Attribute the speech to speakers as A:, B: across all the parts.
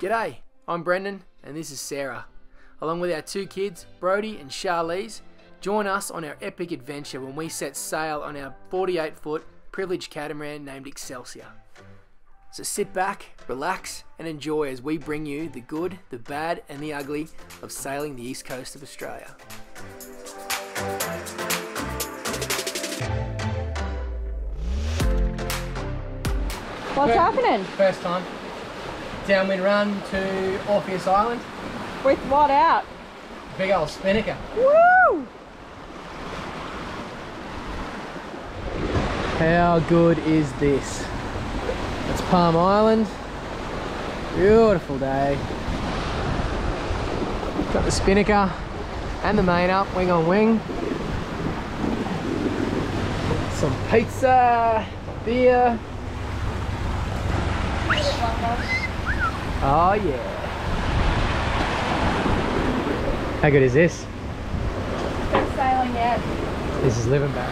A: G'day, I'm Brendan and this is Sarah. Along with our two kids, Brodie and Charlize, join us on our epic adventure when we set sail on our 48-foot privileged catamaran named Excelsior. So sit back, relax and enjoy as we bring you the good, the bad and the ugly of sailing the east coast of Australia.
B: What's happening?
A: First time. Downwind run to Orpheus Island.
B: With what out?
A: Big old Spinnaker.
B: Woo!
A: How good is this? It's Palm Island. Beautiful day. Got the Spinnaker and the main up, wing on wing. Some pizza, beer. Oh yeah. How good is this?
B: Best sailing yet.
A: This is living back.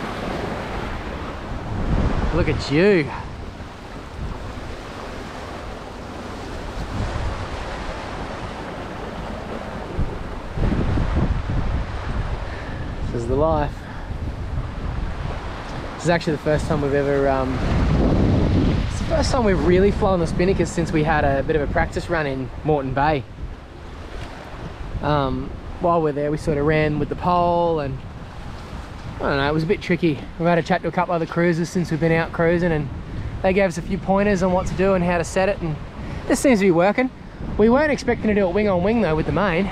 A: Look at you. This is the life. This is actually the first time we've ever it's the first time we've really flown the Spinnaker since we had a bit of a practice run in Moreton Bay. While we're there we sort of ran with the pole and I don't know, it was a bit tricky. We've had a chat to a couple other cruisers since we've been out cruising and they gave us a few pointers on what to do and how to set it, and this seems to be working. We weren't expecting to do it wing on wing though with the main.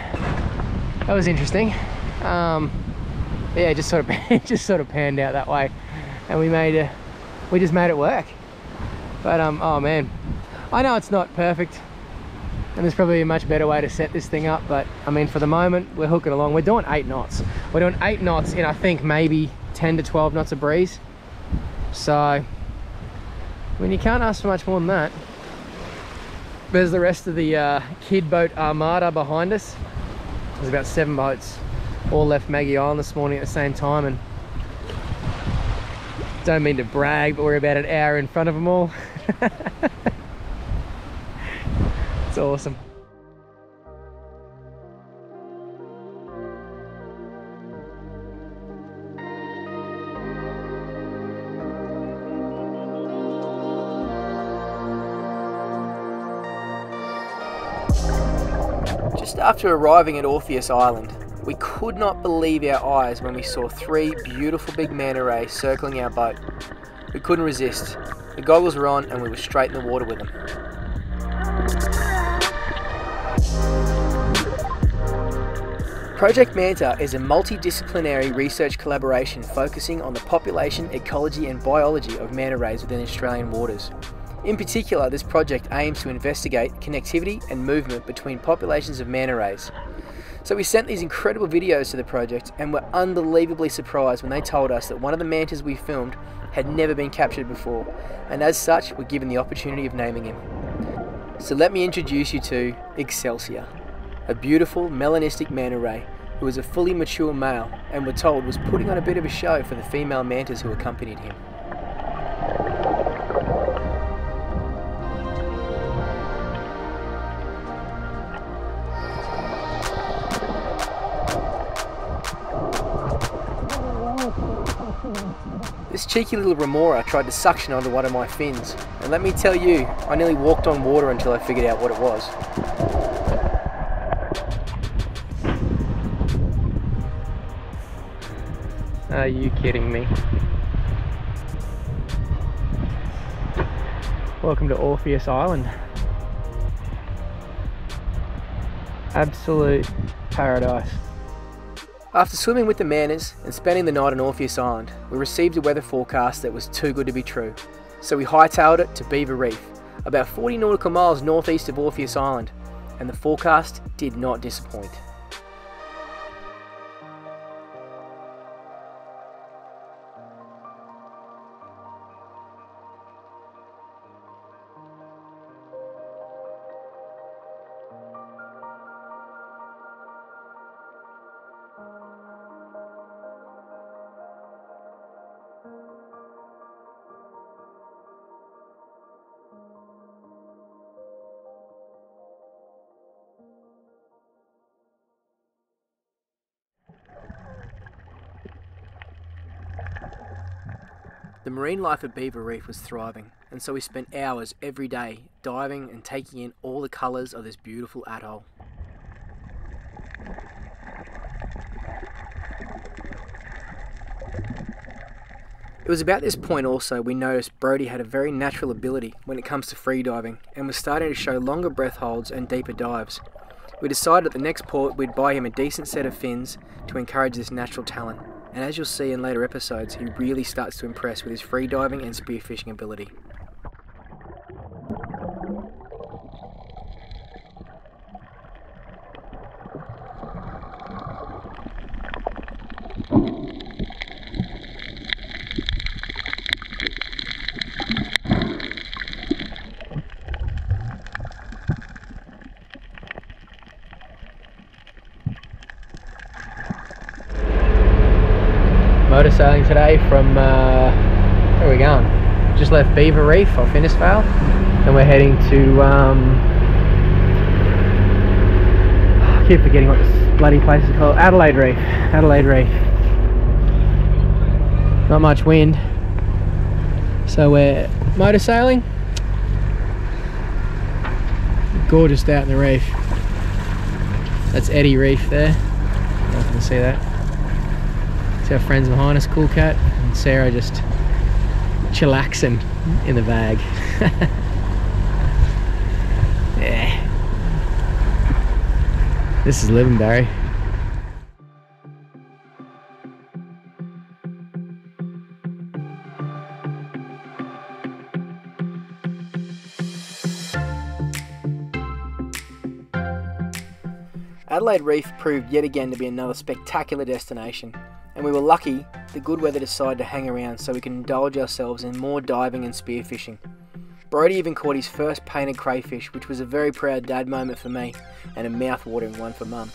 A: That was interesting. Yeah, it just sort of panned out that way and we just made it work. But oh man, I know it's not perfect and there's probably a much better way to set this thing up, but I mean for the moment we're hooking along. We're doing 8 knots. We're doing 8 knots in I think maybe 10 to 12 knots of breeze. So I mean you can't ask for much more than that. There's the rest of the kid boat armada behind us. There's about 7 boats all left Maggie Island this morning at the same time, and don't mean to brag but we're about an hour in front of them all. It's awesome. Just after arriving at Orpheus Island, we could not believe our eyes when we saw 3 beautiful big Manta Ray circling our boat. We couldn't resist. The goggles were on and we were straight in the water with them. Project Manta is a multidisciplinary research collaboration focusing on the population, ecology and biology of manta rays within Australian waters. In particular, this project aims to investigate connectivity and movement between populations of manta rays. So we sent these incredible videos to the project and were unbelievably surprised when they told us that one of the mantas we filmed had never been captured before, and as such were given the opportunity of naming him. So let me introduce you to Excelsior, a beautiful melanistic manta ray who is a fully mature male and we're told was putting on a bit of a show for the female mantas who accompanied him. This cheeky little Remora tried to suction onto one of my fins, and let me tell you, I nearly walked on water until I figured out what it was. Are you kidding me? Welcome to Orpheus Island. Absolute paradise. Adelaide swimming with the mantas and spending the night on Orpheus Island, we received a weather forecast that was too good to be true. So we hightailed it to Adelaide Reef, about 40 nautical miles northeast of Orpheus Island, and the forecast did not disappoint. The marine life at Beaver Reef was thriving, and so we spent hours every day diving and taking in all the colours of this beautiful atoll. It was about this point also we noticed Brodie had a very natural ability when it comes to free diving and was starting to show longer breath holds and deeper dives. We decided at the next port we'd buy him a decent set of fins to encourage this natural talent, and as you'll see in later episodes, he really starts to impress with his free diving and spearfishing ability. Motor sailing today from, where are we going? Just left Beaver Reef off Innisfail, and we're heading to, I keep forgetting what this bloody place is called, Adelaide Reef. Adelaide Reef. Not much wind, so we're motor sailing. Gorgeous out in the reef. That's Eddie Reef there, you can see that. Our friends behind us, Cool Cat and Sarah, just chillaxing in the bag. Yeah, this is living, Barry. Adelaide Reef proved yet again to be another spectacular destination, and we were lucky the good weather decided to hang around so we could indulge ourselves in more diving and spearfishing. Brodie even caught his first painted crayfish, which was a very proud dad moment for me and a mouth-watering one for Mum.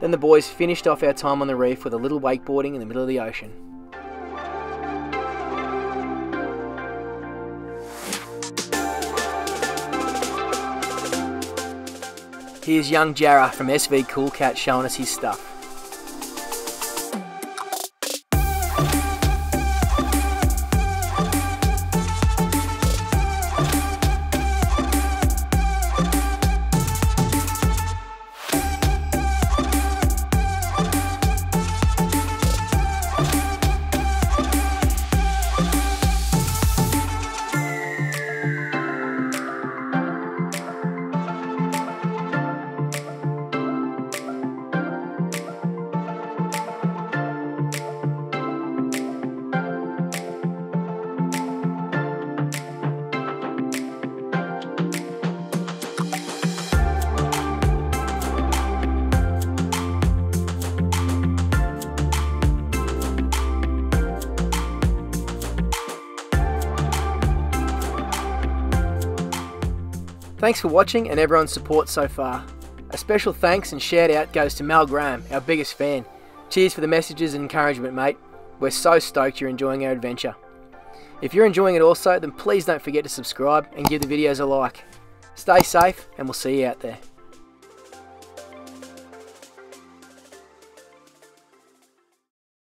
A: Then the boys finished off our time on the reef with a little wakeboarding in the middle of the ocean. Here's young Jarrah from SV Cool Cat showing us his stuff. Thanks for watching and everyone's support so far. A special thanks and shout out goes to Mel Graham, our biggest fan. Cheers for the messages and encouragement, mate. We're so stoked you're enjoying our adventure. If you're enjoying it also, then please don't forget to subscribe and give the videos a like. Stay safe and we'll see you out there.